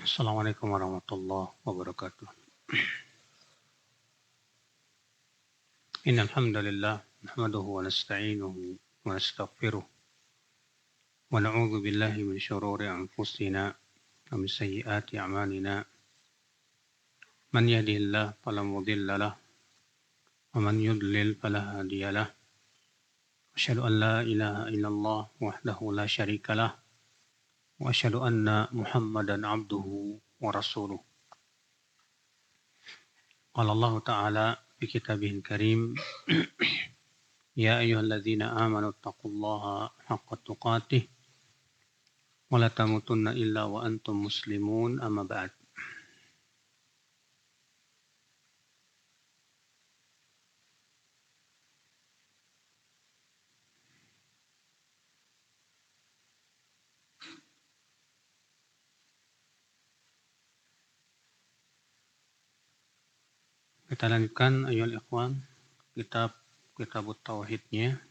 Assalamualaikum warahmatullahi wabarakatuh. Innal hamdalillah nahmaduhu wa nasta'inuhu wa nastaghfiruh wa na'udzu billahi min shururi anfusina wa min sayyiati a'malina. Man yahdihillahu fala mudilla lahu wa man yudlil fala hadiya lahu. Asyhadu an la ilaha illallah wahdahu la syarika lah wa asyhadu anna Muhammadan abduhu wa rasuluh. Qala Allah Ta'ala fi kitabihil karim Ya ayyuhalladzina amanu taqullaha haqqa tuqatih wa la tamutunna illa wa antum muslimun amma ba'd. Kita lanjutkan ayyuhal ikhwan kitab tauhidnya.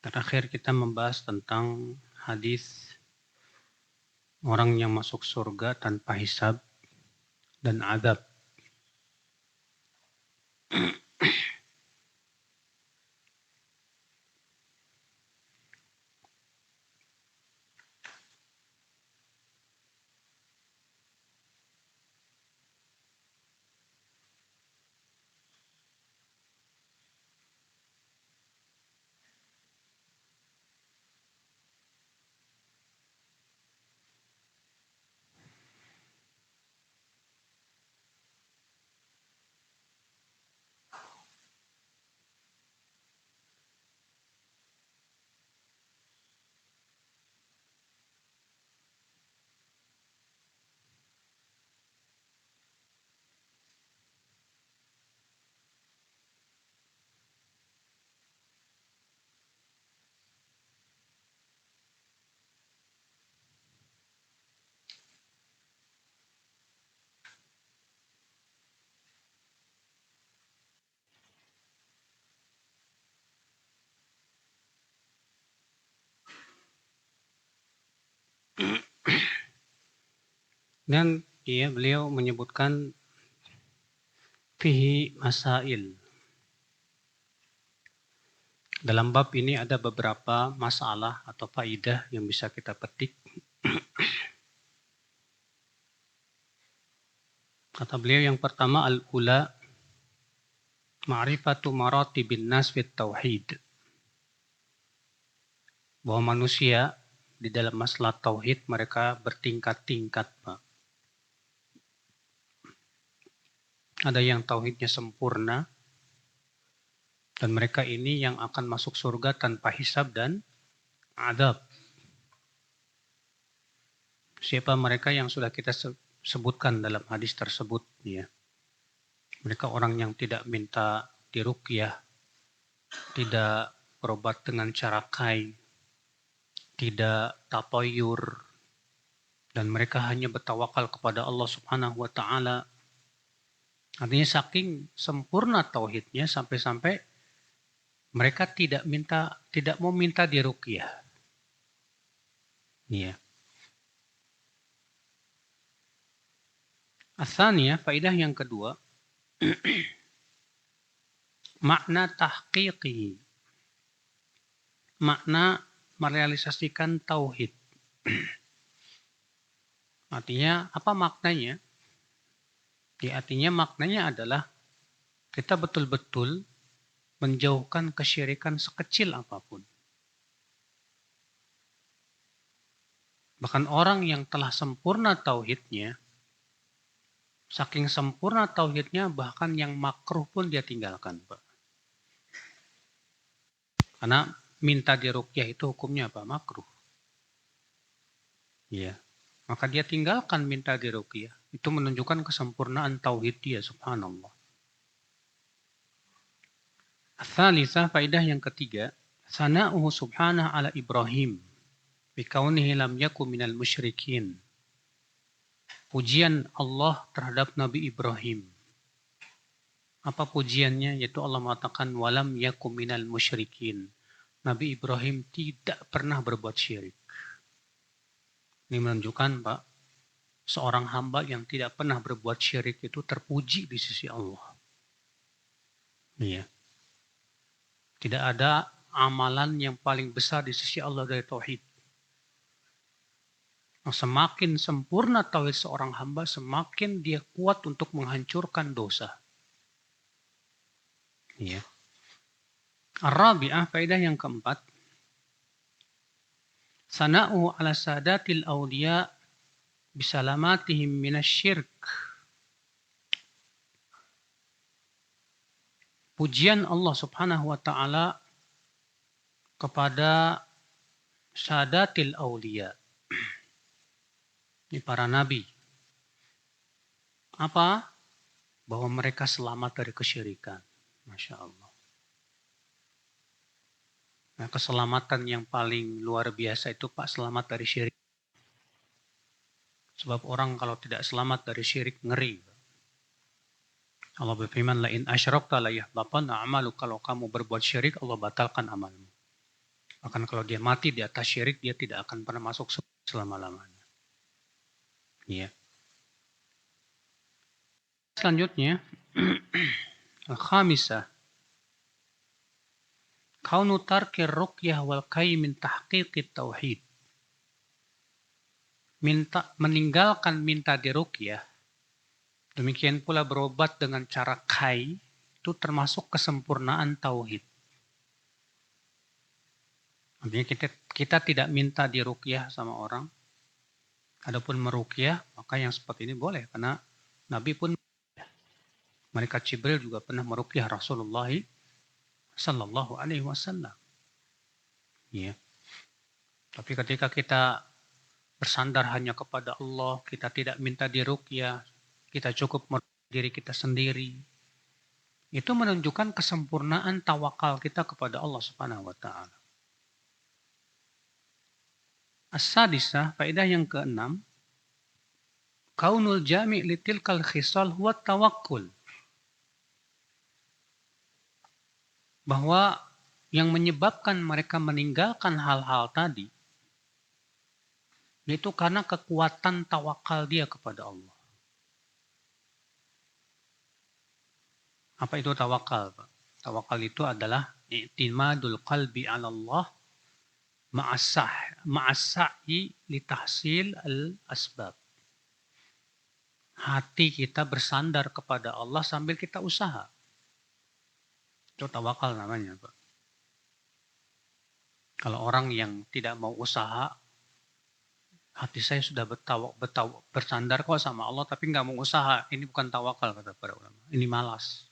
Terakhir kita membahas tentang hadis orang yang masuk surga tanpa hisab dan azab. Dan beliau menyebutkan fihi masail. Dalam bab ini ada beberapa masalah atau faidah yang bisa kita petik. Kata beliau yang pertama al-ula ma'rifatu maratibin nas fit tauhid. Bahwa manusia di dalam masalah tauhid mereka bertingkat-tingkat, Pak. Ada yang tauhidnya sempurna dan mereka ini yang akan masuk surga tanpa hisab dan adab. Siapa mereka yang sudah kita sebutkan dalam hadis tersebut, ya. Mereka orang yang tidak minta diruqyah, tidak berobat dengan cara kai, tidak tatayur, dan mereka hanya bertawakal kepada Allah Subhanahu wa taala. Artinya saking sempurna tauhidnya sampai-sampai mereka tidak mau minta diruqyah. Iya. Asalnya faidah yang kedua makna tahqiqi. Makna merealisasikan tauhid. Artinya apa maknanya? Artinya maknanya adalah kita betul-betul menjauhkan kesyirikan sekecil apapun. Bahkan orang yang telah sempurna tauhidnya, saking sempurna tauhidnya, bahkan yang makruh pun dia tinggalkan, Pak. Karena minta diruqyah itu hukumnya apa? Makruh. Iya. Maka dia tinggalkan minta diruqyah. Itu menunjukkan kesempurnaan tauhid dia, subhanallah. Ats-tsalisah, faidah yang ketiga, sana'uhu subhanahu ala Ibrahim bikaunihi lam yakun minal musyrikin. Pujian Allah terhadap Nabi Ibrahim. Apa pujiannya? Yaitu Allah mengatakan walam yakum minal musyrikin. Nabi Ibrahim tidak pernah berbuat syirik. Ini menunjukkan, Pak, seorang hamba yang tidak pernah berbuat syirik itu terpuji di sisi Allah. Iya. Tidak ada amalan yang paling besar di sisi Allah dari tauhid. Nah, semakin sempurna tauhid seorang hamba, semakin dia kuat untuk menghancurkan dosa. Iya. Ar-rabi'ah, faedah yang keempat. Sana'u ala sadatil awliya bisalamatihim minasyirk. Pujian Allah Subhanahu wa taala kepada sadatil awliya. Ini para nabi. Apa? Bahwa mereka selamat dari kesyirikan. Masya Allah. Nah, keselamatan yang paling luar biasa itu, Pak, selamat dari syirik. Sebab orang kalau tidak selamat dari syirik, ngeri. Allah berfirman, la in asyrakta la yahbatanna amalu. Kalau kamu berbuat syirik, Allah batalkan amalmu. Bahkan kalau dia mati di atas syirik, dia tidak akan pernah masuk selama-lamanya. Iya. Selanjutnya, al-khamisah. Kaunu tarkir ruqyah wal kai min tahqiqit tauhid. Meninggalkan minta diruqyah. Demikian pula berobat dengan cara kai, itu termasuk kesempurnaan tauhid. Artinya kita tidak minta diruqyah sama orang. Adapun meruqyah, maka yang seperti ini boleh. Karena Nabi pun, malaikat Jibril juga pernah meruqyah Rasulullah Sallallahu Alaihi Wasallam. Ya. Tapi ketika kita bersandar hanya kepada Allah, kita tidak minta diruqyah, kita cukup meruqyah diri kita sendiri. Itu menunjukkan kesempurnaan tawakal kita kepada Allah Subhanahu wa taala. As-sadisah, faedah yang keenam, kaunul jami' litilkal khisal huwa tawakkul. Bahwa yang menyebabkan mereka meninggalkan hal-hal tadi, yaitu karena kekuatan tawakal dia kepada Allah. Apa itu tawakal, Pak? Tawakal itu adalah i'timadul qalbi 'ala Allah ma'as-sa'i li tahsil al-asbab. Hati kita bersandar kepada Allah sambil kita usaha. Itu tawakal namanya, Pak. Kalau orang yang tidak mau usaha, hati saya sudah bersandar kok sama Allah tapi nggak mau usaha. Ini bukan tawakal, kata para ulama. Ini malas.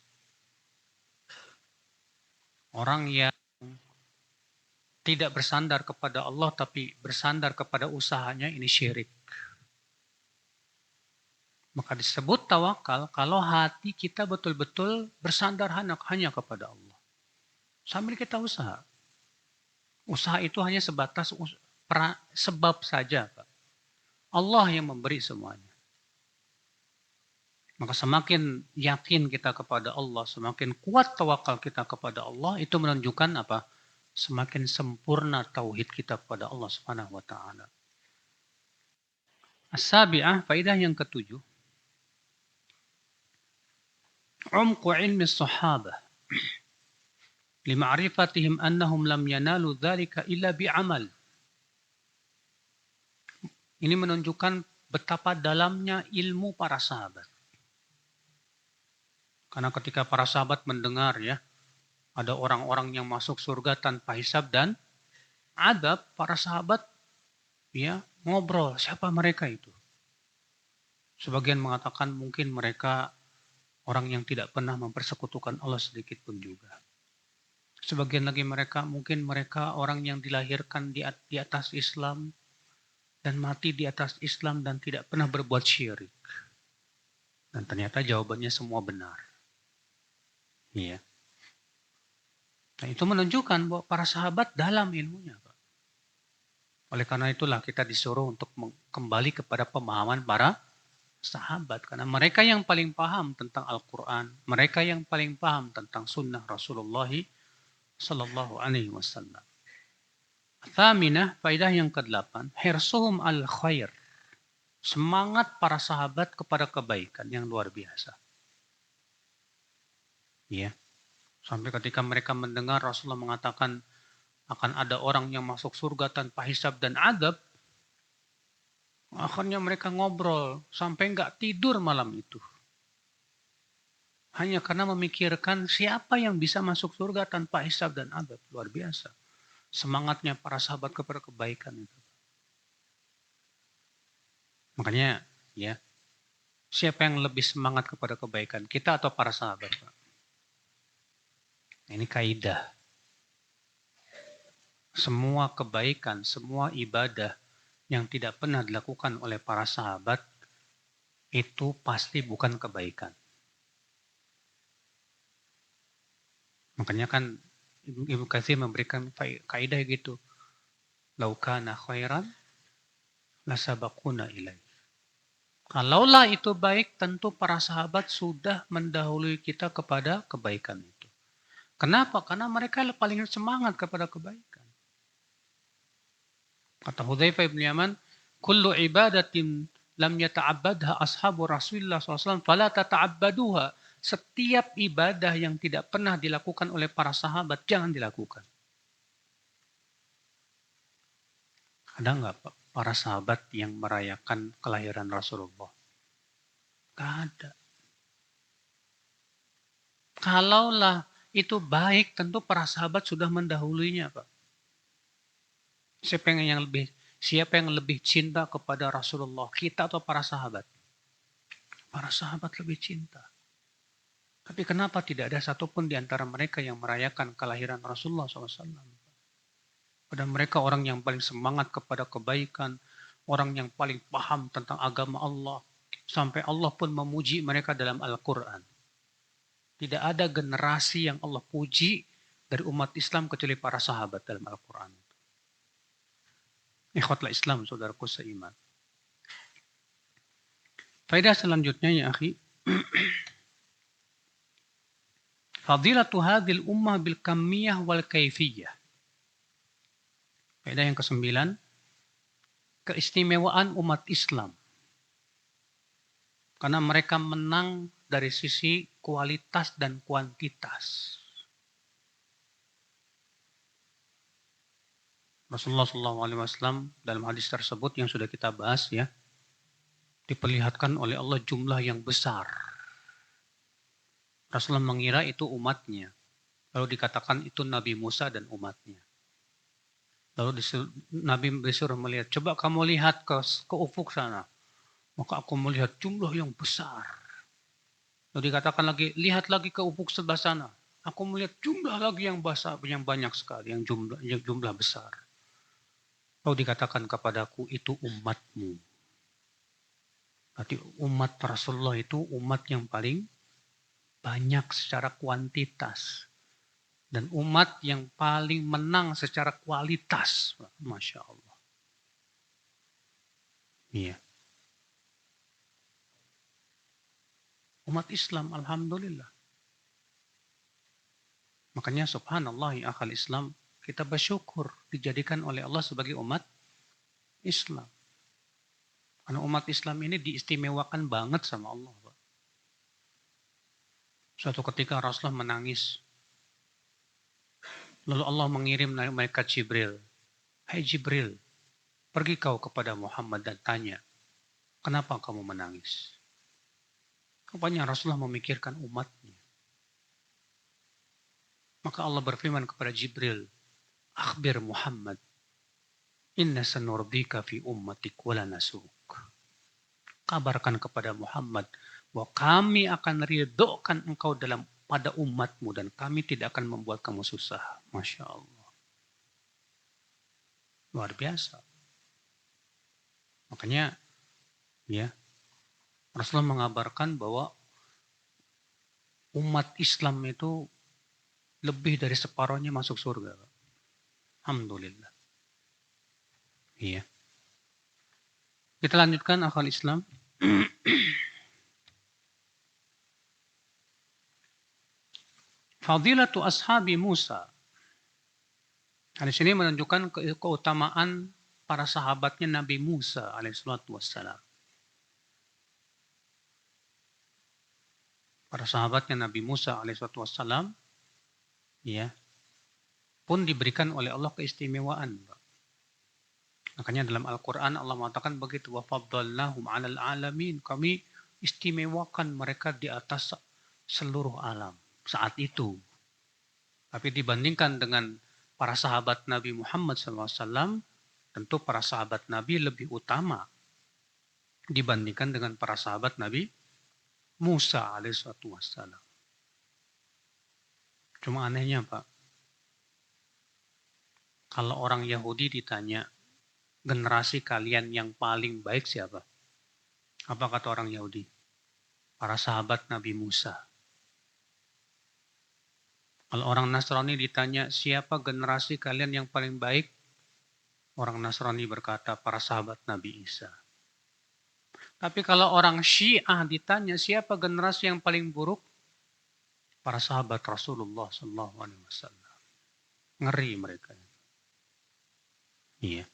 Orang yang tidak bersandar kepada Allah tapi bersandar kepada usahanya, ini syirik. Maka disebut tawakal kalau hati kita betul-betul bersandar hanya kepada Allah. Sambil kita usaha. Usaha itu hanya sebatas sebab saja, Pak. Allah yang memberi semuanya. Maka semakin yakin kita kepada Allah, semakin kuat tawakal kita kepada Allah, itu menunjukkan apa? Semakin sempurna tauhid kita kepada Allah Subhanahu wa taala. As-sabi'ah, faedah yang ketujuh. Umqu ilmi as-sahabah lima'rifatihim annahum lam yanalu dzalika illa bi'amal. Ini menunjukkan betapa dalamnya ilmu para sahabat. Karena ketika para sahabat mendengar ya, ada orang-orang yang masuk surga tanpa hisab dan adab, para sahabat ya ngobrol, siapa mereka itu? Sebagian mengatakan mungkin mereka orang yang tidak pernah mempersekutukan Allah sedikit pun juga. Sebagian lagi mungkin mereka orang yang dilahirkan di atas Islam dan mati di atas Islam dan tidak pernah berbuat syirik. Dan ternyata jawabannya semua benar. Iya. Nah, itu menunjukkan bahwa para sahabat dalam ilmunya, Pak. Oleh karena itulah kita disuruh untuk kembali kepada pemahaman para sahabat. Karena mereka yang paling paham tentang Al-Quran. Mereka yang paling paham tentang sunnah Rasulullah Sallallahu Alaihi Wasallam. Thaminah, faedah yang ke-8, hirsuhum al-khair. Semangat para sahabat kepada kebaikan yang luar biasa. Ya. Sampai ketika mereka mendengar Rasulullah mengatakan akan ada orang yang masuk surga tanpa hisab dan adab, akhirnya mereka ngobrol sampai nggak tidur malam itu. Hanya karena memikirkan siapa yang bisa masuk surga tanpa hisab dan adab. Luar biasa. Semangatnya para sahabat kepada kebaikan itu. Makanya ya, siapa yang lebih semangat kepada kebaikan? Kita atau para sahabat? Ini kaidah. Semua kebaikan, semua ibadah yang tidak pernah dilakukan oleh para sahabat itu pasti bukan kebaikan. Makanya kan Ibnu Katsir memberikan kaidah gitu. Lau kana khairan lasabaquna ilaih. Kalaulah itu baik, tentu para sahabat sudah mendahului kita kepada kebaikan itu. Kenapa? Karena mereka paling semangat kepada kebaikan. Kata Hudzaifah bin Yaman, kullu ibadatin lam yata'abbadha ashabu Rasulullah SAW fala tata'abbaduha. Setiap ibadah yang tidak pernah dilakukan oleh para sahabat, jangan dilakukan. Ada nggak Pak, para sahabat yang merayakan kelahiran Rasulullah? Nggak ada. Kalaulah itu baik, tentu para sahabat sudah mendahulunya Pak. Siapa yang lebih cinta kepada Rasulullah, kita atau para sahabat? Para sahabat lebih cinta. Tapi kenapa tidak ada satupun di antara mereka yang merayakan kelahiran Rasulullah SAW? Pada mereka orang yang paling semangat kepada kebaikan, orang yang paling paham tentang agama Allah, sampai Allah pun memuji mereka dalam Al-Quran. Tidak ada generasi yang Allah puji dari umat Islam kecuali para sahabat dalam Al-Quran. Ikhwatlah Islam, saudaraku seiman. Faedah selanjutnya ya akhi. Fadilatu hadhil ummah bil kammiyah wal kaifiyah. Faedah yang ke-9. Keistimewaan umat Islam. Karena mereka menang dari sisi kualitas dan kuantitas. Rasulullah SAW dalam hadis tersebut yang sudah kita bahas ya, diperlihatkan oleh Allah jumlah yang besar. Rasulullah mengira itu umatnya. Lalu dikatakan itu Nabi Musa dan umatnya. Lalu Nabi disuruh melihat, coba kamu lihat ke ufuk sana. Maka aku melihat jumlah yang besar. Lalu dikatakan lagi, lihat lagi ke ufuk sebelah sana. Aku melihat jumlah lagi yang besar, yang banyak sekali, yang jumlah besar. Lalu dikatakan kepadaku, itu umatmu. Berarti umat Rasulullah itu umat yang paling banyak secara kuantitas. Dan umat yang paling menang secara kualitas. Masya Allah. Iya. Umat Islam, alhamdulillah. Makanya subhanallah ya akhal Islam, kita bersyukur dijadikan oleh Allah sebagai umat Islam. Karena umat Islam ini diistimewakan banget sama Allah. Suatu ketika Rasulullah menangis. Lalu Allah mengirim malaikat Jibril. Hai Jibril, pergi kau kepada Muhammad dan tanya, kenapa kamu menangis? Rupanya Rasulullah memikirkan umatnya. Maka Allah berfirman kepada Jibril, akhbir Muhammad, inna sanurdika fi ummatik wala nasuk. Kabarkan kepada Muhammad bahwa kami akan ridhokan engkau pada umatmu dan kami tidak akan membuat kamu susah. Masya Allah. Luar biasa. Makanya ya Rasulullah mengabarkan bahwa umat Islam itu lebih dari separuhnya masuk surga. Alhamdulillah. Iya. Kita lanjutkan akal Islam. Fadilatu ashabi Musa. Hadis ini menunjukkan keutamaan para sahabatnya Nabi Musa alaihissalatu wassalam. Para sahabatnya Nabi Musa alaihissalatu wassalam, ya, pun diberikan oleh Allah keistimewaan. Makanya dalam Al-Quran Allah mengatakan begitu, wa faddalnahum 'alal 'alamin. Kami istimewakan mereka di atas seluruh alam saat itu. Tapi dibandingkan dengan para sahabat Nabi Muhammad SAW, tentu para sahabat Nabi lebih utama dibandingkan dengan para sahabat Nabi Musa alaihissalatu wassalam. Cuma anehnya Pak, kalau orang Yahudi ditanya, generasi kalian yang paling baik siapa? Apa kata orang Yahudi? Para sahabat Nabi Musa. Kalau orang Nasrani ditanya, siapa generasi kalian yang paling baik? Orang Nasrani berkata, para sahabat Nabi Isa. Tapi kalau orang Syiah ditanya, siapa generasi yang paling buruk? Para sahabat Rasulullah SAW. Ngeri mereka. Iya.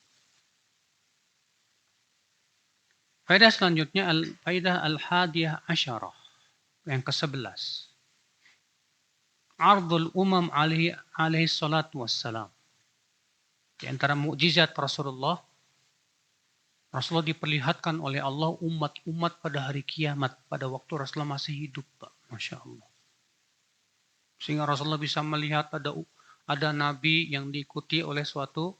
Faedah selanjutnya, faedah al-hadiyah asyarah. Yang ke-11. Ardul umam alaihi salatu wassalam. Di antara mukjizat Rasulullah diperlihatkan oleh Allah umat-umat pada hari kiamat, pada waktu Rasulullah masih hidup, Pak. Masya Allah. Sehingga Rasulullah bisa melihat ada nabi yang diikuti oleh suatu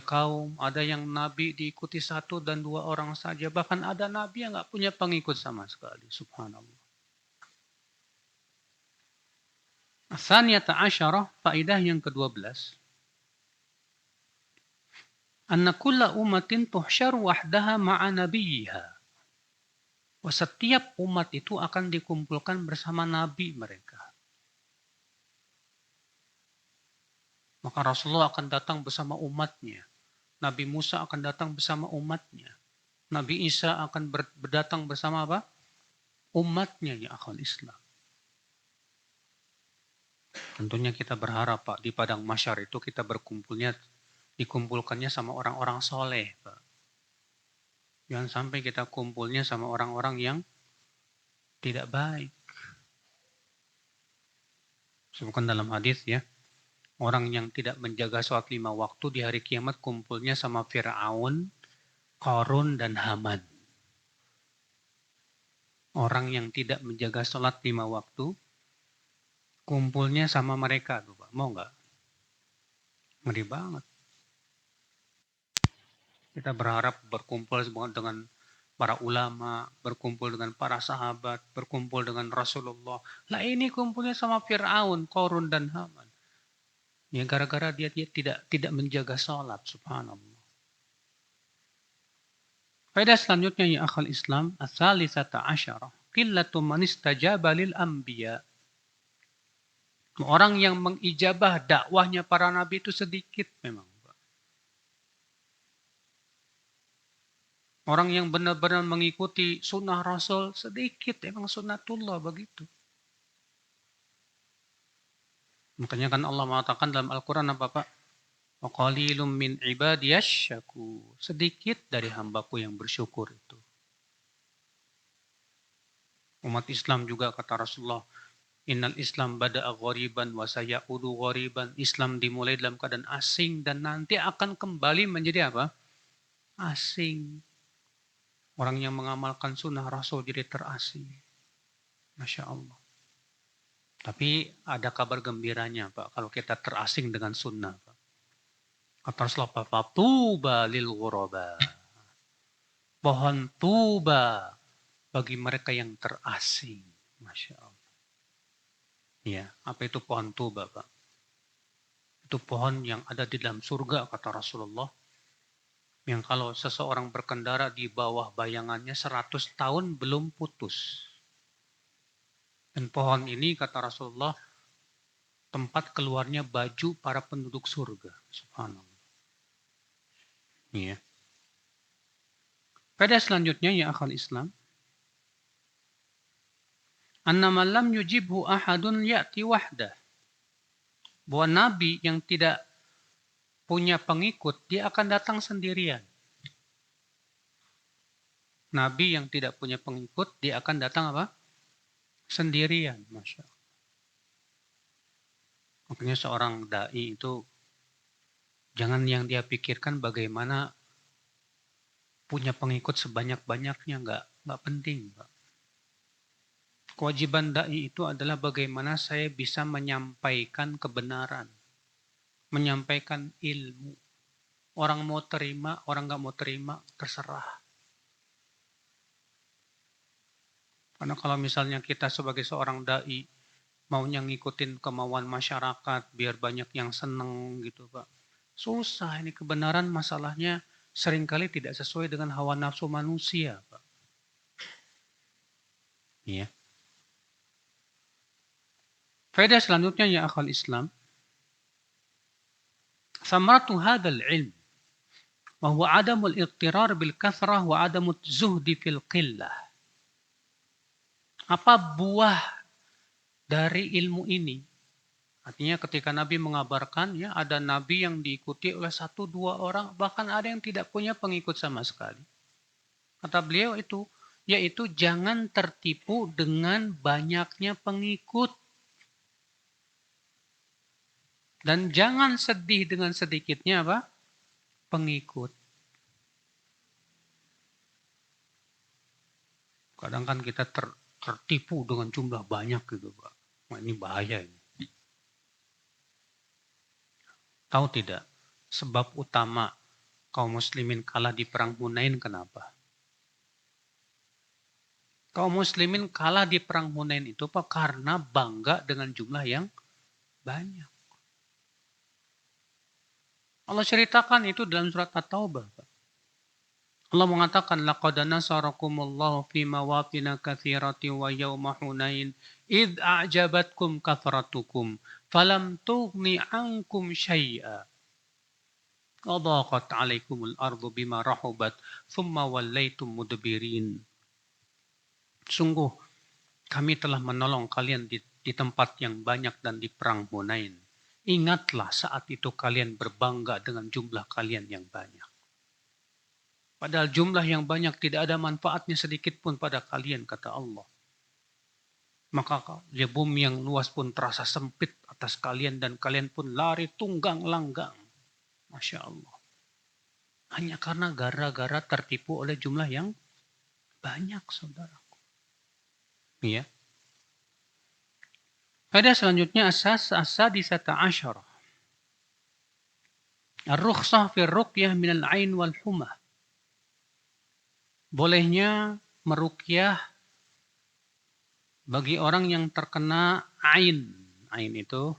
kaum, ada yang nabi diikuti 1 dan 2 orang saja, bahkan ada nabi yang nggak punya pengikut sama sekali. Subhanallah. Tsaniyata asyarah, faedah yang ke-12. Anna kulla ummatin tuhsyaru wahdaha ma'a nabiyha. Setiap umat itu akan dikumpulkan bersama nabi mereka. Maka Rasulullah akan datang bersama umatnya. Nabi Musa akan datang bersama umatnya. Nabi Isa akan berdatang bersama apa? Umatnya, ya akhwal Islam. Tentunya kita berharap Pak, di padang mahsyar itu kita dikumpulkannya sama orang-orang soleh Pak. Jangan sampai kita kumpulnya sama orang-orang yang tidak baik. Sebutkan dalam hadis ya, orang yang tidak menjaga sholat 5 waktu di hari kiamat kumpulnya sama Fir'aun, Qarun, dan Haman. Orang yang tidak menjaga sholat 5 waktu kumpulnya sama mereka tuh Pak. Mau nggak? Ngeri banget. Kita berharap berkumpul dengan para ulama, berkumpul dengan para sahabat, berkumpul dengan Rasulullah. Lah ini kumpulnya sama Fir'aun, Qarun, dan Haman. Ya gara-gara dia tidak menjaga sholat, subhanallah. Faedah selanjutnya ya akhal Islam, as-salisata asyarah, qillatu man istajaba lil anbiya. Orang yang mengijabah dakwahnya para nabi itu sedikit memang. Orang yang benar-benar mengikuti sunnah Rasul sedikit, emang sunnatullah begitu. Makanya kan Allah mengatakan dalam Al-Quran apa Pak? Wa qalilum min ibadiyasy syakur. Sedikit dari hambaku yang bersyukur itu. Umat Islam juga kata Rasulullah, Innal Islam bada'a ghariban wa sayaudu ghariban. Islam dimulai dalam keadaan asing dan nanti akan kembali menjadi apa? Asing. Orang yang mengamalkan sunnah Rasul jadi terasing. Masya Allah. Tapi ada kabar gembiranya Pak, kalau kita terasing dengan sunnah Pak. Kata Rasulullah, Fatuba lil ghuraba. Pohon tuba bagi mereka yang terasing. Masya Allah. Ya, apa itu pohon tuba Pak? Itu pohon yang ada di dalam surga kata Rasulullah. Yang kalau seseorang berkendara di bawah bayangannya 100 tahun belum putus. Dan pohon ini kata Rasulullah tempat keluarnya baju para penduduk surga. Subhanallah. Ya. Pada selanjutnya ya akhal Islam. Anna man lam yujibhu ahadun ya'ti wahdah. Bahwa nabi yang tidak punya pengikut, dia akan datang sendirian. Nabi yang tidak punya pengikut, dia akan datang apa? Sendirian. Masya Allah. Makanya seorang da'i itu jangan yang dia pikirkan bagaimana punya pengikut sebanyak-banyaknya, nggak penting, Pak. Kewajiban da'i itu adalah bagaimana saya bisa menyampaikan kebenaran, menyampaikan ilmu. Orang mau terima, orang nggak mau terima, terserah. Karena kalau misalnya kita sebagai seorang da'i maunya ngikutin kemauan masyarakat biar banyak yang seneng gitu, Pak. Susah ini kebenaran, masalahnya seringkali tidak sesuai dengan hawa nafsu manusia, Pak. Iya. Faedah selanjutnya ya akhal Islam. Samaratu hadzal ilm wa huwa adamul iqtirar bil kathrah wa adamut zuhdi fil qillah. Apa buah dari ilmu ini? Artinya ketika Nabi mengabarkan, ya ada Nabi yang diikuti oleh 1-2 orang, bahkan ada yang tidak punya pengikut sama sekali. Kata beliau itu, yaitu jangan tertipu dengan banyaknya pengikut. Dan jangan sedih dengan sedikitnya apa? Pengikut. Kadang kan kita tertipu dengan jumlah banyak gitu, Pak. Wah, ini bahaya ini. Tahu tidak? Sebab utama kaum muslimin kalah di perang Hunain kenapa? Kaum muslimin kalah di perang Hunain itu Pak karena bangga dengan jumlah yang banyak. Allah ceritakan itu dalam surat At-Taubah, Pak. Allah mengatakan laqad nasarakumullahu fi mawatina katsiratin wa yauma hunain id a'jabatkum kathratukum falam tughni ankum syai'a wa dhaqat 'alaikumul ardu bima rahubat thumma wallaitum mudbirin. Sungguh kami telah menolong kalian di tempat yang banyak dan di perang Hunain. Ingatlah saat itu kalian berbangga dengan jumlah kalian yang banyak. Padahal jumlah yang banyak tidak ada manfaatnya sedikit pun pada kalian, kata Allah. Maka bumi yang luas pun terasa sempit atas kalian dan kalian pun lari tunggang langgang. Masya Allah. Hanya karena gara-gara tertipu oleh jumlah yang banyak, saudaraku. Iya. Pada selanjutnya as-sadisata asyarah. Ar-rukhsah fi ruqyah minal ain wal humah. Bolehnya meruqyah bagi orang yang terkena ain. Ain itu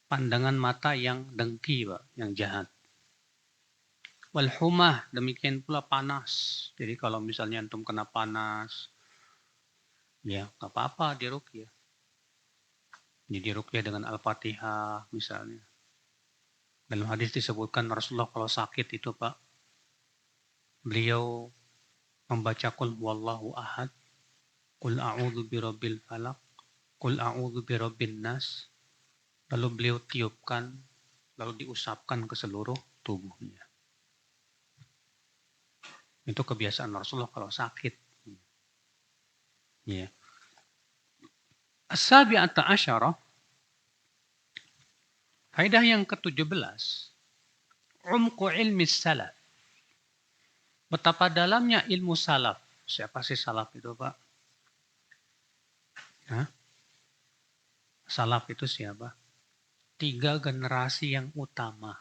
pandangan mata yang dengki, Pak, yang jahat. Wal humah, demikian pula panas. Jadi kalau misalnya antum kena panas, ya nggak apa-apa diruqyah. Jadi diruqyah dengan Al-Fatihah misalnya. Dalam hadis disebutkan Rasulullah kalau sakit itu, Pak, beliau membaca qul huwallahu ahad, qul a'udzu birabbil falaq, qul a'udzu birabbin nas, lalu beliau tiupkan, lalu diusapkan ke seluruh tubuhnya. Itu kebiasaan Rasulullah kalau sakit. Ya. As-sabi'ata asyarah, faedah yang ke-17, umqu ilmi salaf. Betapa dalamnya ilmu salaf. Siapa sih salaf itu, Pak? Hah? Salaf itu siapa? 3 generasi yang utama.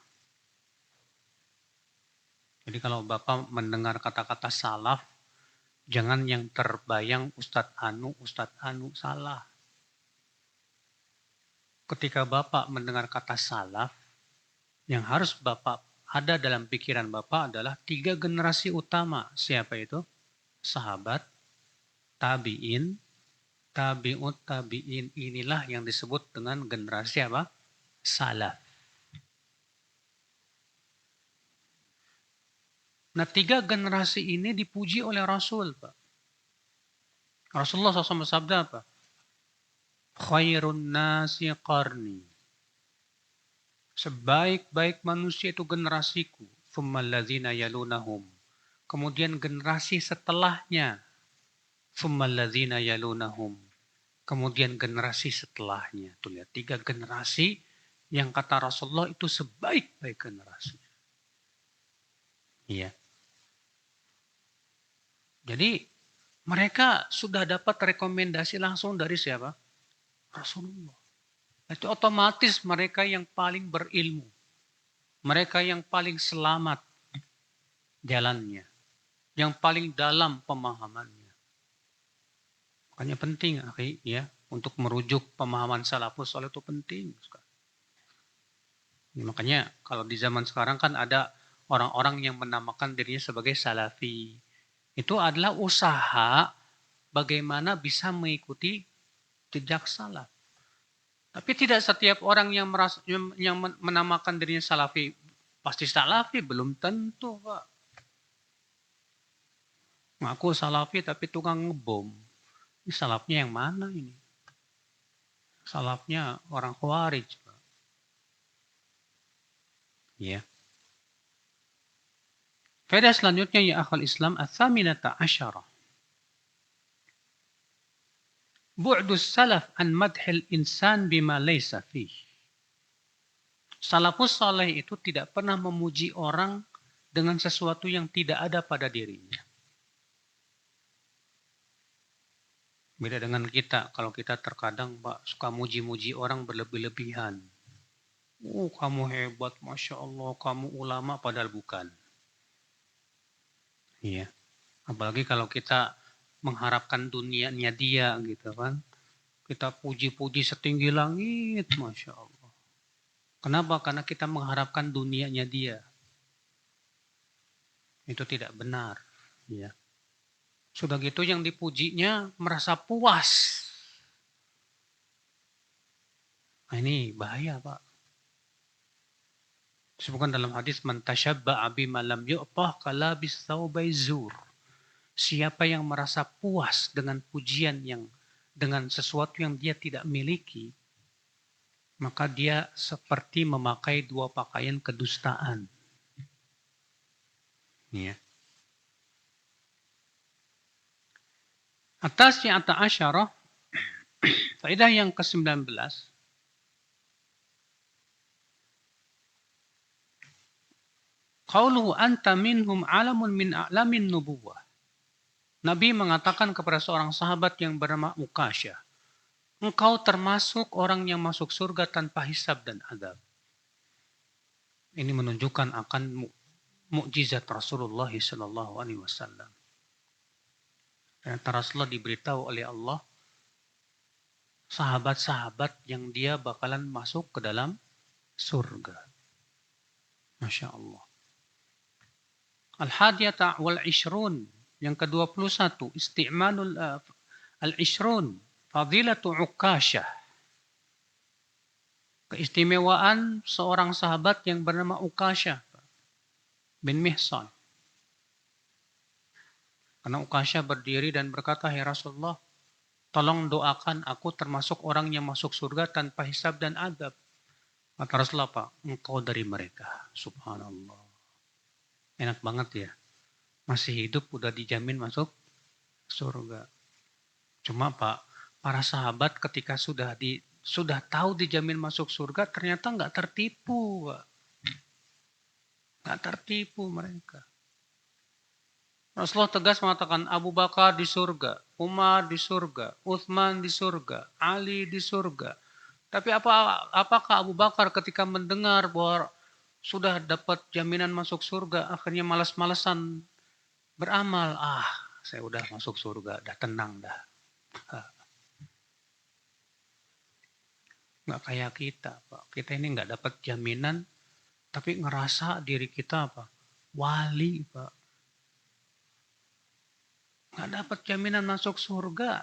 Jadi kalau Bapak mendengar kata-kata salaf, jangan yang terbayang Ustadz Anu, salah. Ketika Bapak mendengar kata salaf, yang harus Bapak ada dalam pikiran Bapak adalah 3 generasi utama. Siapa itu? Sahabat, tabi'in, tabi'ut tabi'in. Inilah yang disebut dengan generasi apa? Salaf. Nah, 3 generasi ini dipuji oleh Rasul, Pak. Rasulullah SAW bersabda apa? Khairun nasi qarni. Sebaik-baik manusia itu generasiku. Tsummal ladzina yalunahum. Kemudian generasi setelahnya. Tsummal ladzina yalunahum. Kemudian generasi setelahnya. Tuh lihat, 3 generasi yang kata Rasulullah itu sebaik-baik generasi. Iya. Jadi mereka sudah dapat rekomendasi langsung dari siapa? Rasulullah. Itu otomatis mereka yang paling berilmu. Mereka yang paling selamat jalannya. Yang paling dalam pemahamannya. Makanya penting, ya, untuk merujuk pemahaman salafus saleh itu penting. Makanya kalau di zaman sekarang kan ada orang-orang yang menamakan dirinya sebagai salafi. Itu adalah usaha bagaimana bisa mengikuti jejak salaf. Tapi tidak setiap orang yang menamakan dirinya salafi pasti salafi, belum tentu, Pak. Ngaku salafi tapi tukang ngebom. Ini salafnya yang mana ini? Salafnya orang Khawarij, Pak. Ya. Faedah selanjutnya ya akhal Islam ats-tsaminata asyarah. Bu'dus salaf an madhil insan bima laysa fih. Salafus saleh itu tidak pernah memuji orang dengan sesuatu yang tidak ada pada dirinya. Beda dengan kita, kalau kita terkadang Pak suka muji-muji orang berlebih-lebihan. Kamu hebat, Masya Allah, kamu ulama, padahal bukan. Iya. Apalagi kalau kita mengharapkan dunianya dia gitu kan. Kita puji-puji setinggi langit, Masya Allah. Kenapa? Karena kita mengharapkan dunianya dia. Itu tidak benar. Ya. Sudah gitu yang dipujinya merasa puas. Nah, ini bahaya, Pak. Disebutkan dalam hadis man tasyabba'a bima lam yu'tah kalabis thawbai zur. Siapa yang merasa puas dengan pujian yang dengan sesuatu yang dia tidak miliki, maka dia seperti memakai 2 pakaian kedustaan. Ya. Atas yang asyarah, faedah yang ke-19, qauluhu anta minhum alamun min a'lamin nubuwah. Nabi mengatakan kepada seorang sahabat yang bernama Uqasyah, engkau termasuk orang yang masuk surga tanpa hisab dan adab. Ini menunjukkan akan mukjizat Rasulullah SAW. Ternyata Rasulullah diberitahu oleh Allah sahabat-sahabat yang dia bakalan masuk ke dalam surga. Masya Allah. Al-hadiyata wal ishrun. Yang ke-21. Isti'manul al-ishrun. Fadilatu Uqasyah. Keistimewaan seorang sahabat yang bernama Uqasyah bin Mihsan. Karena Uqasyah berdiri dan berkata, "Hai Rasulullah, tolong doakan aku termasuk orang yang masuk surga tanpa hisab dan adab." Kata Rasulullah, Pak, engkau dari mereka. Subhanallah. Enak banget ya. Masih hidup udah dijamin masuk surga. Cuma Pak, para sahabat ketika sudah tahu dijamin masuk surga, ternyata nggak tertipu, Pak. Nggak tertipu mereka. Rasulullah tegas mengatakan Abu Bakar di surga, Umar di surga, Utsman di surga, Ali di surga. Tapi apakah Abu Bakar ketika mendengar bahwa sudah dapat jaminan masuk surga, akhirnya malas-malesan beramal? Saya udah masuk surga, dah tenang dah. Nggak kayak kita, Pak. Kita ini nggak dapat jaminan, tapi ngerasa diri kita apa? Wali, Pak. Nggak dapat jaminan masuk surga.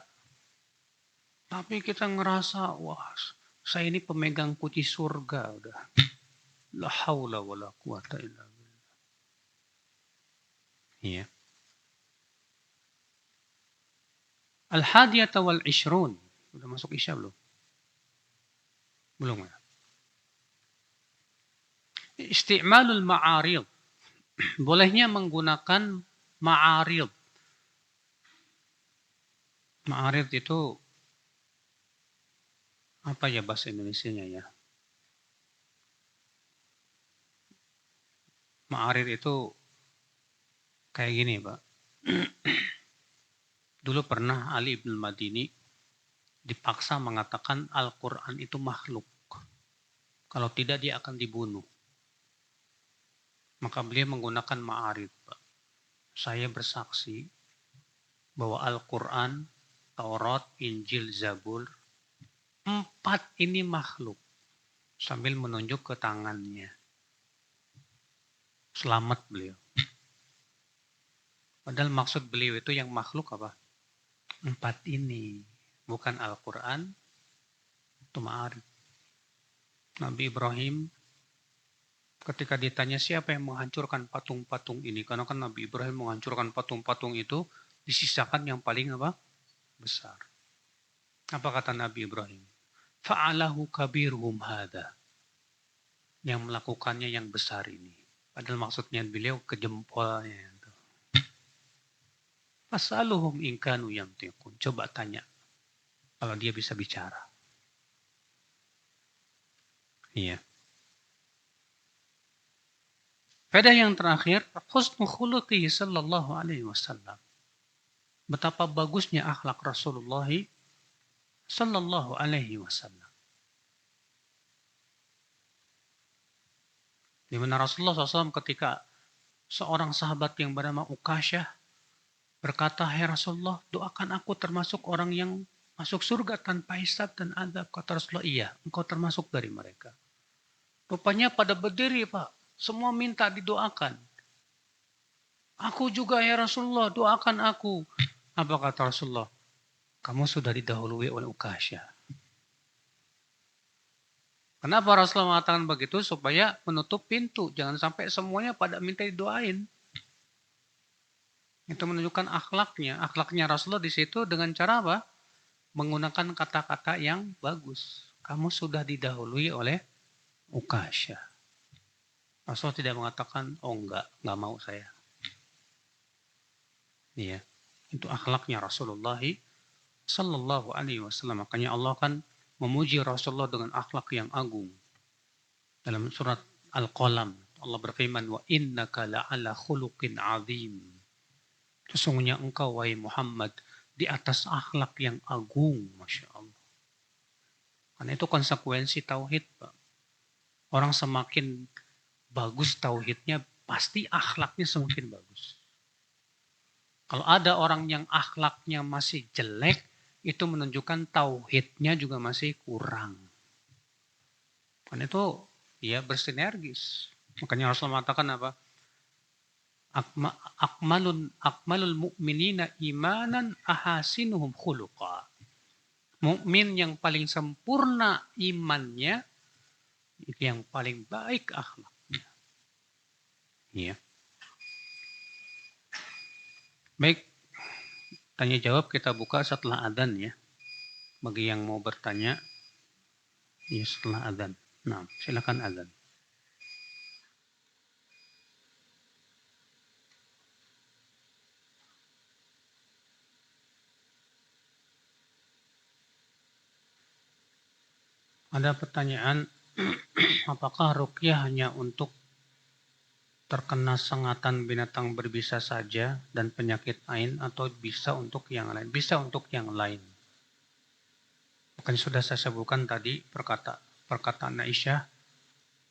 Tapi kita ngerasa, wah, saya ini pemegang kunci surga udah. La haula wala quwata illa billah. Iya. Al-hadiyata wal ishrun. Udah masuk isya belum? Belum ya? Isti'malul ma'arid. Bolehnya menggunakan ma'arid. Ma'arid itu apa ya bahasa Indonesianya ya? Ma'arid itu kayak gini, Pak. Dulu pernah Ali bin Madini dipaksa mengatakan Al-Quran itu makhluk. Kalau tidak dia akan dibunuh. Maka beliau menggunakan ma'arid, Pak. Saya bersaksi bahwa Al-Quran, Taurat, Injil, Zabur, 4 ini makhluk. Sambil menunjuk ke tangannya. Selamat beliau. Padahal maksud beliau itu yang makhluk apa? 4 ini. Bukan Al-Quran, itu ma'arid. Nabi Ibrahim ketika ditanya siapa yang menghancurkan patung-patung ini. Karena kan Nabi Ibrahim menghancurkan patung-patung itu, disisakan yang paling apa? Besar. Apa kata Nabi Ibrahim? Fa'alahu kabirhum hadha. Yang melakukannya yang besar ini. Padahal maksudnya beliau ke jempolnya. Fasaluhum inkanu yantiqun. Coba tanya. Kalau dia bisa bicara. Iya. Pada yang terakhir, husnu khuluqihi sallallahu alaihi wasallam. Betapa bagusnya akhlak Rasulullah sallallahu alaihi wasallam. Di mana Rasulullah SAW ketika seorang sahabat yang bernama Ukasyah berkata, "Hai Rasulullah, doakan aku termasuk orang yang masuk surga tanpa hisab dan adab." Kata Rasulullah, "Iya, engkau termasuk dari mereka." Rupanya pada berdiri, Pak. Semua minta didoakan. "Aku juga ya Rasulullah, doakan aku." Apa kata Rasulullah? "Kamu sudah didahului oleh Ukasyah." Kenapa Rasulullah mengatakan begitu? Supaya menutup pintu. Jangan sampai semuanya pada minta didoain. Itu menunjukkan akhlaknya. Akhlaknya Rasulullah di situ dengan cara apa? Menggunakan kata-kata yang bagus. Kamu sudah didahului oleh Ukasyah. Rasulullah tidak mengatakan, oh enggak mau saya. Iya. Itu akhlaknya Rasulullah sallallahu alaihi wasallam. Makanya Allah kan memuji Rasulullah dengan akhlak yang agung. Dalam surat Al-Qalam, Allah berfirman, wa innaka la'ala khuluqin azim. Sesungguhnya engkau, wahai Muhammad, di atas akhlak yang agung, Masya Allah. Karena itu konsekuensi tauhid, Pak. Orang semakin bagus tauhidnya, pasti akhlaknya semakin bagus. Kalau ada orang yang akhlaknya masih jelek, itu menunjukkan tauhidnya juga masih kurang. Karena itu ya bersinergis. Makanya Rasulullah mengatakan apa? Akmalul mu'minina imanan ahasinuhum khuluqa. Mukmin yang paling sempurna imannya, itu yang paling baik akhlaknya. Ya. Baik, tanya jawab kita buka setelah adzan ya. Bagi yang mau bertanya, ya setelah adzan. Nah, silakan adzan. Ada pertanyaan, apakah ruqyah hanya untuk terkena sengatan binatang berbisa saja dan penyakit ain atau bisa untuk yang lain? Bisa untuk yang lain. Bukan sudah saya sebutkan tadi perkataan Aisyah,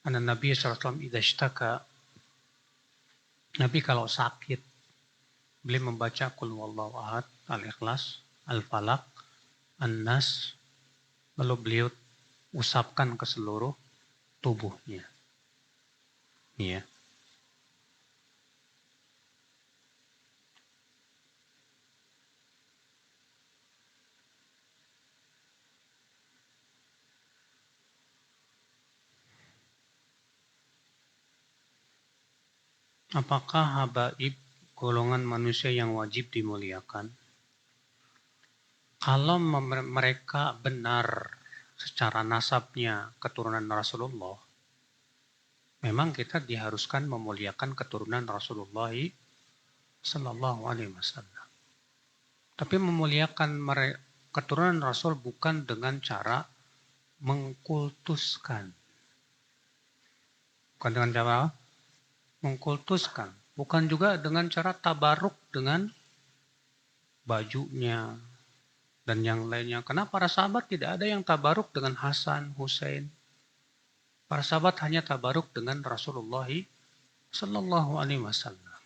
anna Nabi SAW idza ishtaka, Nabi kalau sakit beliau membaca qul huwallahu ahad, al-ikhlas, al-falaq, an-nas, lalu beliau usapkan ke seluruh tubuhnya. Ya. Apakah habaib golongan manusia yang wajib dimuliakan? Kalau mereka benar secara nasabnya keturunan Rasulullah, memang kita diharuskan memuliakan keturunan Rasulullah Sallallahu Alaihi Wasallam. Tapi memuliakan keturunan Rasul bukan dengan cara mengkultuskan. Bukan dengan cara mengkultuskan. Bukan juga dengan cara tabaruk dengan bajunya dan yang lainnya. Karena para sahabat tidak ada yang tabaruk dengan Hasan, Husain. Para sahabat hanya tabaruk dengan Rasulullah Sallallahu Alaihi Wasallam.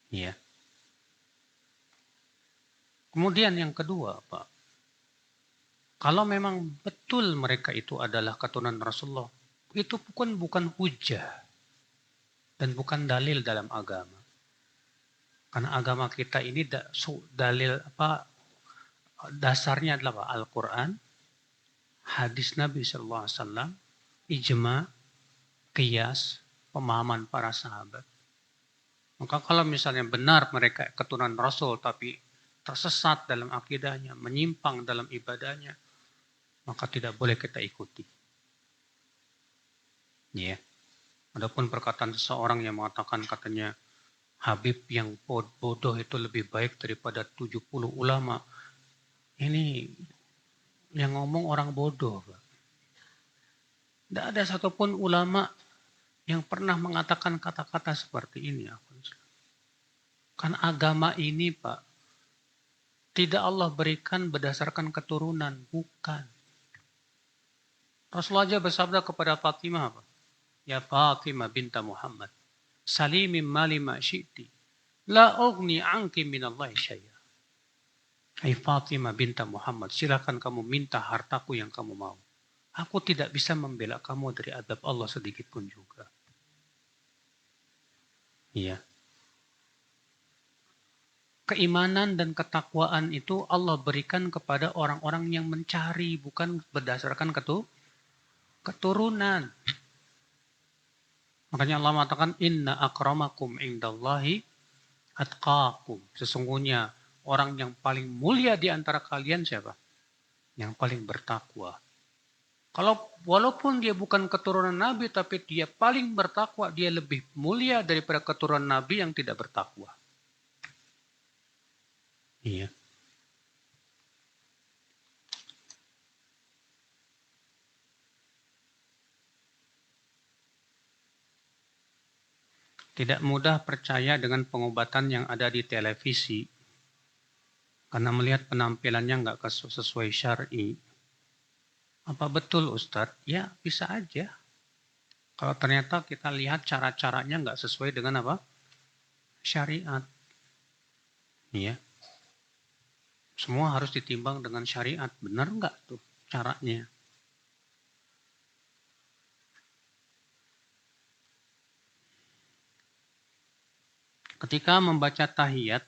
Ya. Kemudian yang kedua, Pak. Kalau memang betul mereka itu adalah keturunan Rasulullah, itu bukan hujah dan bukan dalil dalam agama. Karena agama kita ini dalil dasarnya adalah Al-Quran, hadis Nabi SAW, ijma, qiyas, pemahaman para sahabat. Maka kalau misalnya benar mereka keturunan Rasul tapi tersesat dalam akidahnya, menyimpang dalam ibadahnya, maka tidak boleh kita ikuti. Ya. Adapun perkataan seseorang yang mengatakan katanya Habib yang bodoh itu lebih baik daripada 70 ulama. Ini yang ngomong orang bodoh. Tidak ada satupun ulama yang pernah mengatakan kata-kata seperti ini. Kan agama ini, Pak, tidak Allah berikan berdasarkan keturunan. Bukan. Rasulullah aja bersabda kepada Fatimah, Pak. Ya Fatimah binta Muhammad. Salimim mali ma syi'ti. La ugni anki minallahi syai'a. Hai Fatimah binta Muhammad, silakan kamu minta hartaku yang kamu mau. Aku tidak bisa membela kamu dari adab Allah sedikit pun juga. Iya. Keimanan dan ketakwaan itu Allah berikan kepada orang-orang yang mencari, bukan berdasarkan keturunan. Makanya Allah mengatakan, Inna akramakum indallahi atqakum. Sesungguhnya orang yang paling mulia di antara kalian siapa? Yang paling bertakwa. Kalau walaupun dia bukan keturunan Nabi, tapi dia paling bertakwa, dia lebih mulia daripada keturunan Nabi yang tidak bertakwa. Iya. Tidak mudah percaya dengan pengobatan yang ada di televisi. Karena melihat penampilannya nggak sesuai syar'i. Apa betul Ustadz? Ya bisa aja. Kalau ternyata kita lihat cara-caranya nggak sesuai dengan apa? Syariat. Iya. Semua harus ditimbang dengan syariat. Benar nggak tuh caranya? Ketika membaca tahiyat,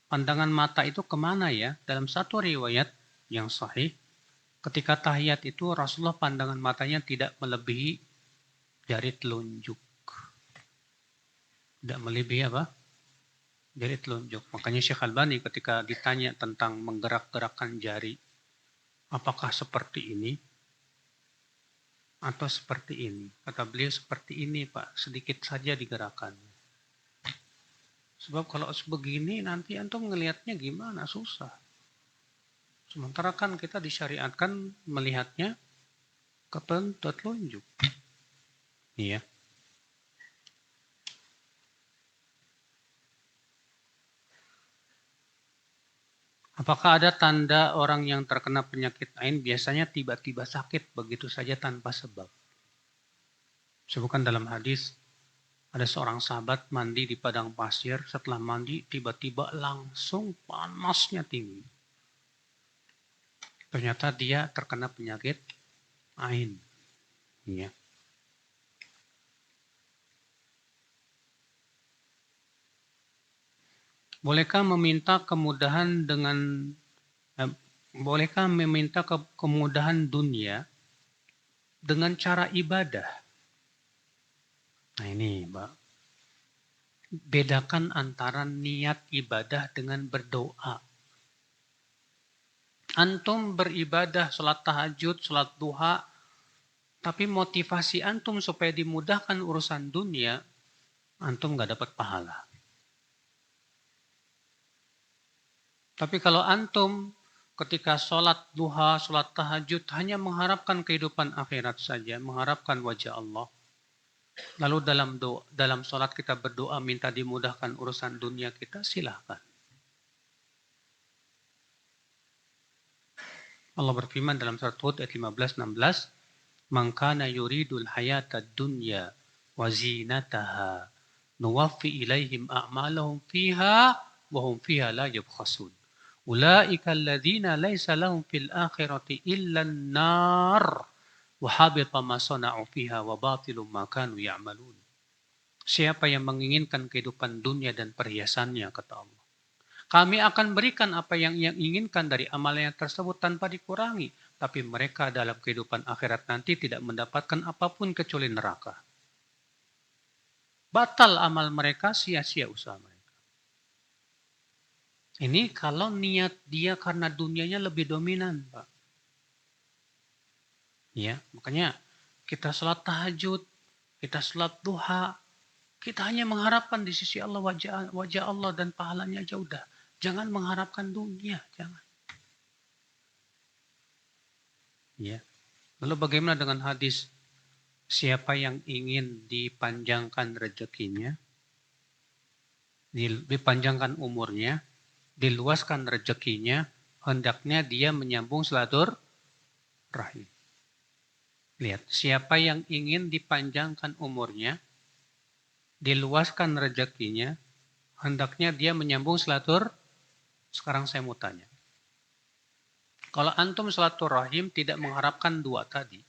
pandangan mata itu kemana ya? Dalam satu riwayat yang sahih, ketika tahiyat itu Rasulullah pandangan matanya tidak melebihi jari telunjuk. Tidak melebihi apa? Jari telunjuk. Makanya Syekh Albani ketika ditanya tentang menggerak-gerakkan jari, apakah seperti ini? Atau seperti ini? Kata beliau seperti ini Pak, sedikit saja digerakkan. Sebab kalau sebegini nanti antum ngelihatnya gimana? Susah. Sementara kan kita disyariatkan melihatnya ke telunjuk. Iya. Apakah ada tanda orang yang terkena penyakit ain biasanya tiba-tiba sakit begitu saja tanpa sebab? Sebutkan dalam hadis, ada seorang sahabat mandi di padang pasir, setelah mandi tiba-tiba langsung panasnya tinggi. Ternyata dia terkena penyakit ain. Ya. Bolehkah meminta kemudahan bolehkah meminta kemudahan dunia dengan cara ibadah? Nah ini, Mbak. Bedakan antara niat ibadah dengan berdoa. Antum beribadah, sholat tahajud, sholat duha, tapi motivasi antum supaya dimudahkan urusan dunia, antum nggak dapat pahala. Tapi kalau antum ketika sholat duha, sholat tahajud, hanya mengharapkan kehidupan akhirat saja, mengharapkan wajah Allah. Lalu dalam sholat kita berdoa minta dimudahkan urusan dunia kita, silahkan. Allah berfirman dalam surat Hud ayat 15-16, "Man kana yuridul hayata dunya wa zinataha, nuwaffi ilaihim a'malahum fiha wa hum fiha la yubkhasun. Ulaika alladhina laysa lahum fil akhirati illa an-nar wa habita ma sana'u fiha wa batilum ma kanu ya'malun." Siapa yang menginginkan kehidupan dunia dan perhiasannya, kata Allah, kami akan berikan apa yang inginkan dari amalnya tersebut tanpa dikurangi. Tapi mereka dalam kehidupan akhirat nanti tidak mendapatkan apapun kecuali neraka. Batal amal mereka, sia-sia usaha mereka. Ini kalau niat dia karena dunianya lebih dominan, Pak. Ya, makanya kita sholat tahajud, kita sholat duha, kita hanya mengharapkan di sisi Allah wajah Allah dan pahalanya aja udah. Jangan mengharapkan dunia, jangan. Ya. Lalu bagaimana dengan hadis siapa yang ingin dipanjangkan rezekinya, dipanjangkan umurnya, diluaskan rezekinya, hendaknya dia menyambung silaturahim. Lihat, siapa yang ingin dipanjangkan umurnya, diluaskan rezekinya, hendaknya dia menyambung silaturahim. Sekarang saya mau tanya. Kalau antum silaturahim tidak mengharapkan dua tadi,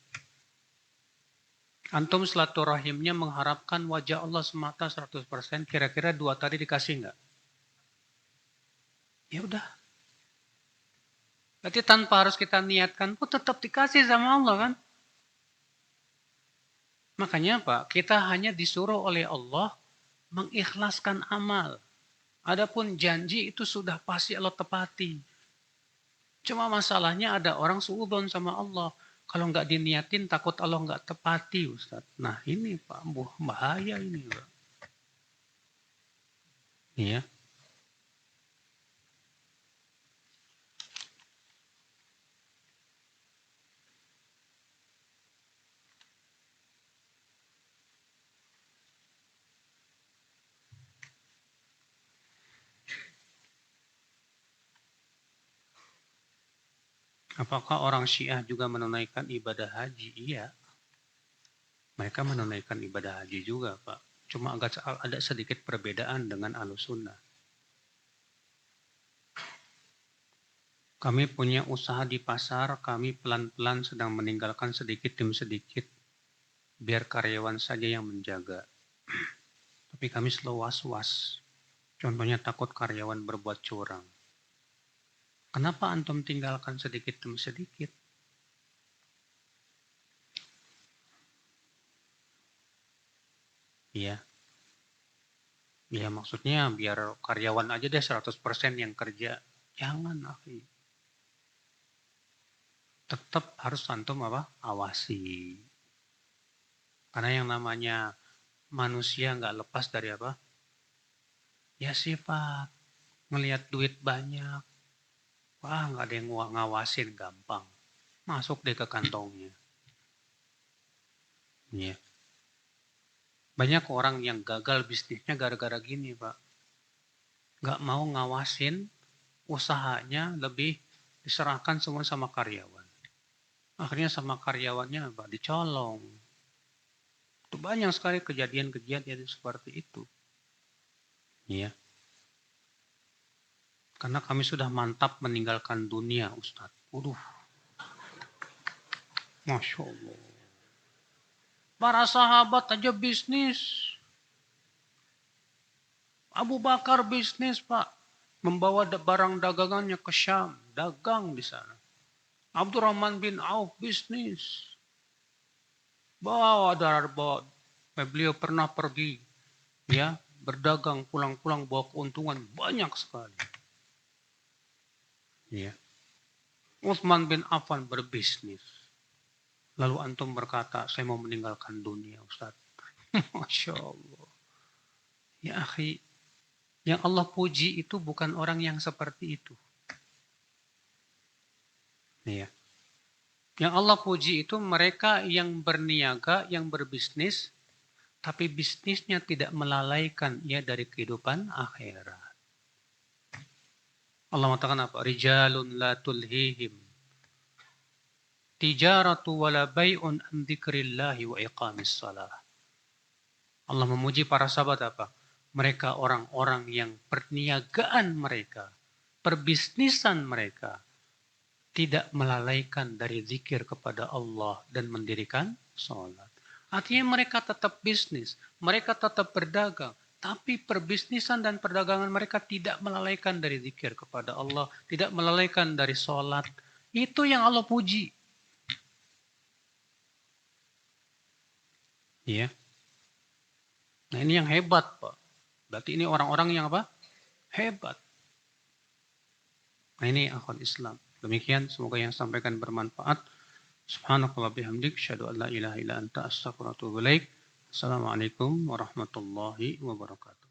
antum silaturahimnya mengharapkan wajah Allah semata 100%, kira-kira dua tadi dikasih nggak? Ya udah. Berarti tanpa harus kita niatkan pun tetap dikasih sama Allah kan? Makanya Pak, kita hanya disuruh oleh Allah mengikhlaskan amal. Adapun janji itu sudah pasti Allah tepati. Cuma masalahnya ada orang suudzon sama Allah. Kalau nggak diniatin takut Allah nggak tepati Ustaz. Nah ini Pak, bahaya ini Pak. Iya. Apakah orang Syiah juga menunaikan ibadah haji? Iya. Mereka menunaikan ibadah haji juga Pak. Cuma agak ada sedikit perbedaan dengan Ahlussunnah. Kami punya usaha di pasar, kami pelan-pelan sedang meninggalkan sedikit demi sedikit. Biar karyawan saja yang menjaga. Tapi kami selalu was-was. Contohnya takut karyawan berbuat curang. Kenapa antum tinggalkan sedikit demi sedikit? Iya. Ya maksudnya biar karyawan aja deh 100% yang kerja. Jangan, akhi. Tetap harus antum awasi. Karena yang namanya manusia nggak lepas dari apa? Ya sifat. Ngelihat duit banyak. Wah nggak ada yang ngawasin gampang. Masuk deh ke kantongnya. Ya. Banyak orang yang gagal bisnisnya gara-gara gini Pak. Nggak mau ngawasin usahanya, lebih diserahkan semua sama karyawan. Akhirnya sama karyawannya Pak dicolong. Itu banyak sekali kejadian-kejadian seperti itu. Ya. Karena kami sudah mantap meninggalkan dunia, Ustadz. Waduh. Masya Allah. Para sahabat aja bisnis. Abu Bakar bisnis, Pak. Membawa barang dagangannya ke Syam. Dagang di sana. Abdurrahman bin Auf bisnis. Bawa. Beliau pernah pergi. Ya, berdagang pulang-pulang bawa keuntungan banyak sekali. Ya. Utsman bin Affan berbisnis. Lalu antum berkata, saya mau meninggalkan dunia, Ustaz. Masya Allah. Ya akhi, yang Allah puji itu bukan orang yang seperti itu. Ya. Yang Allah puji itu mereka yang berniaga, yang berbisnis, tapi bisnisnya tidak melalaikan ia dari kehidupan akhirat. Allah mengatakan apa? Rijalun la tulhihim tijaratu wala bay'un an dzikrillahi wa iqamis shalah. Allah memuji para sahabat apa? Mereka orang-orang yang perniagaan mereka, perbisnisan mereka tidak melalaikan dari zikir kepada Allah dan mendirikan sholat. Artinya mereka tetap bisnis, mereka tetap berdagang, tapi perbisnisan dan perdagangan mereka tidak melalaikan dari zikir kepada Allah, tidak melalaikan dari sholat. Itu yang Allah puji. Ya. Nah ini yang hebat, Pak. Berarti ini orang-orang yang apa? Hebat. Nah ini akhwat Islam. Demikian semoga yang sampaikan bermanfaat. Subhanakallah bihamdik. Asyhadu an la ilaha illa anta astaghfiruka wa atubu ilaik. Assalamualaikum warahmatullahi wabarakatuh.